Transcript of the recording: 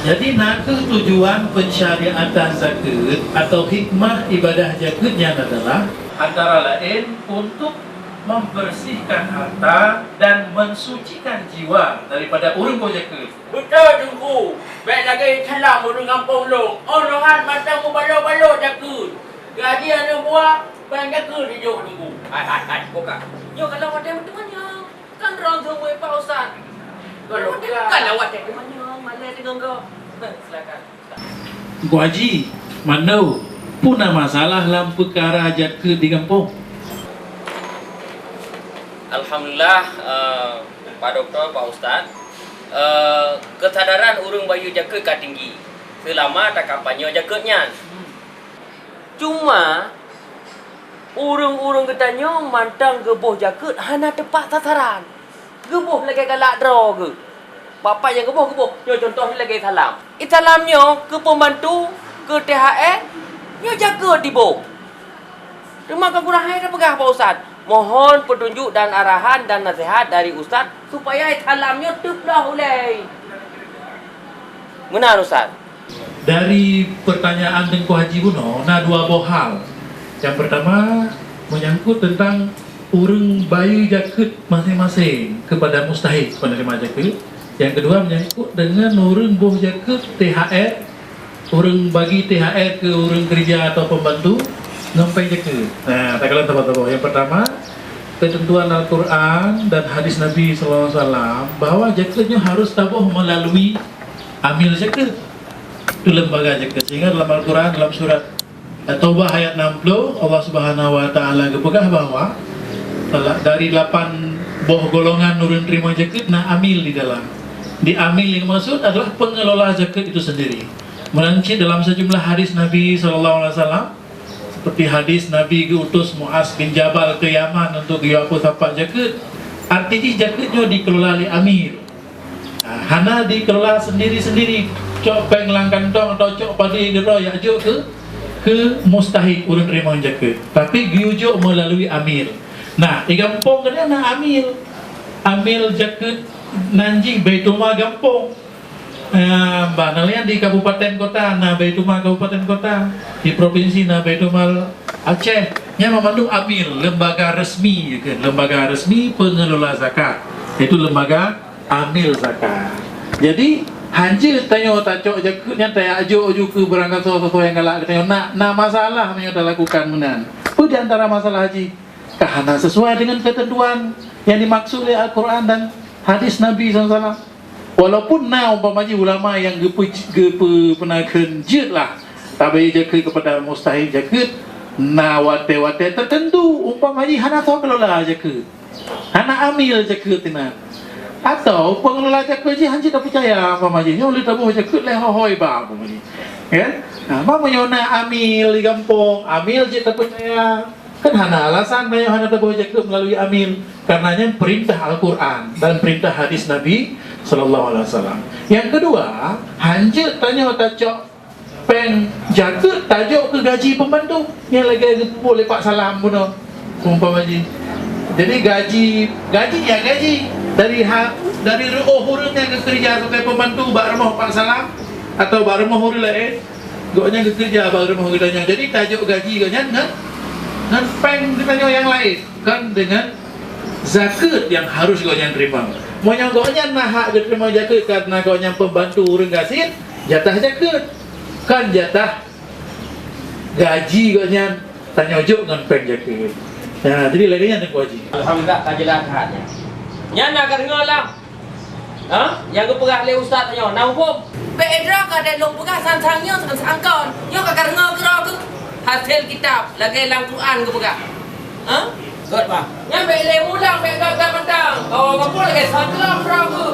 Jadi nak tujuan pensyariatan zakat atau hikmah ibadah zakatnya adalah antara lain untuk membersihkan harta dan mensucikan jiwa daripada urang zakat. Betul tunggu. Baik lagi salam urang kampung long. Orang matang balo-balo zakat. Gaji anu buah bang zakat dijuk tunggu. Hai buka. Yo kalau ada temannya. Kan orang tunggu Pak Ustaz. Kalau awak tak temannya, malas dengan kau. Silakan. Bu Haji, mana puna masalah dalam perkara zakat di kampung? Alhamdulillah, Pak Doktor, Pak Ustaz, kesadaran urang bayu zakat ka tinggi. Selama tak kampanye zakatnya. Cuma urang-urang katanya mantang geboh zakat hana tepat sasaran. Geboh lagi galak draw ke. Bapak yang geboh. Yo contoh ni lagi salam. Salamnya ke pembantu, ke THR, yo jaga tibo. Terima kasih kurang hai dah pegah Pak Ustaz. Mohon petunjuk dan arahan dan nasihat dari Ustaz supaya salamnya teplah ulai. Benar Ustaz? Dari pertanyaan Tengku Haji Buno, ada dua buah hal. Yang pertama menyangkut tentang urang bayu zakat masing-masing kepada mustahik penerima zakat. Yang kedua menyangkut dengan urang boh zakat THR, urang bagi THR ke urang kerja atau pembantu ngampai zakat. Nah, tak kala tahu. Yang pertama, ketentuan Al-Quran dan hadis Nabi SAW bahawa zakatnya harus tabuh melalui amil zakat. Itu lembaga zakat. Sehingga dalam Al-Quran dalam surat At-Taubah ayat 60 Allah Subhanahu wa taala berpegang bahawa dari 8 boh golongan urang terima zakat nah amil di dalam. Di amil yang maksud adalah pengelola zakat itu sendiri. Melainkan dalam sejumlah hadis Nabi SAW seperti hadis Nabi diutus Muaz bin Jabal ke Yaman untuk dia apa sampai zakat. Artinya zakatnya dikelola oleh amir. Hana dikelola sendiri-sendiri. Cok penglangkan tong atau cok padi gero ya juk ke mustahik urang terima zakat. Tapi diujuk melalui amir. Nah, di kampung kan nak amil zakat nanji Baitul Mal kampung. Nalian di kabupaten kota, nah Baitul Mal kabupaten kota, di provinsi nah Baitul Mal Aceh, nya memandu amil lembaga resmi kan, lembaga resmi pengelola zakat. Itu lembaga amil zakat. Jadi hanja tanya tacok zakatnya tanya ajuk ke berangkat sesuatu yang galak tanya nak masalah yang kita lakukan menan. Apa di antara masalah haji? Kahana sesuai dengan ketentuan yang dimaksud oleh Al-Quran dan hadis Nabi SAW. Walaupun umpamanya ulama yang penakan jid lah tabai zakat kepada mustahil zakat wate-wate tertentu umpamanya hana tahu kelola zakat hana amil zakat tina atau pengelola zakat je hanya tak percaya umpamanya oleh tabuh zakat leh hoi ba umpamanya kan mamanya nak amil di kampung amil je tak percaya kan hana alasan banyak hana tabuh zakat melalui amil karenanya perintah Al-Quran dan perintah hadis Nabi Sallallahu Alaihi Wasallam. Yang kedua, hanja tanya tacok peng zakat tajuk ke gaji pembantu yang lagi boleh Pak Salam puno umpamanya. Jadi gaji dari urang yang kerja sebagai pembantu bak rumah Pak Salam atau bak rumah urang lain, goknya kerja bak rumah urangnya. Jadi tajuk gaji goknya dengan peng ditanya yang lain kan dengan zakat yang harus goknya terima. Monya goknya nak hak terima zakat karena goknya pembantu urang gasin jatah zakat kan jatah gaji goknya tanya ojuk dengan peng zakat. Nah, jadi lainnya dengan gaji. Alhamdulillah kejelasannya. Nya nak dengar lah. Yang keperah le ustaz tanya, nak hukum. Bedra ka ada long pegah sansangnya sangkon. Yo ka dengar kira tu. Hasil kitab lagi dalam Quran ke pegah. God bah. Nya le ulang gagal mentang. Kau apa lagi salam kira tu.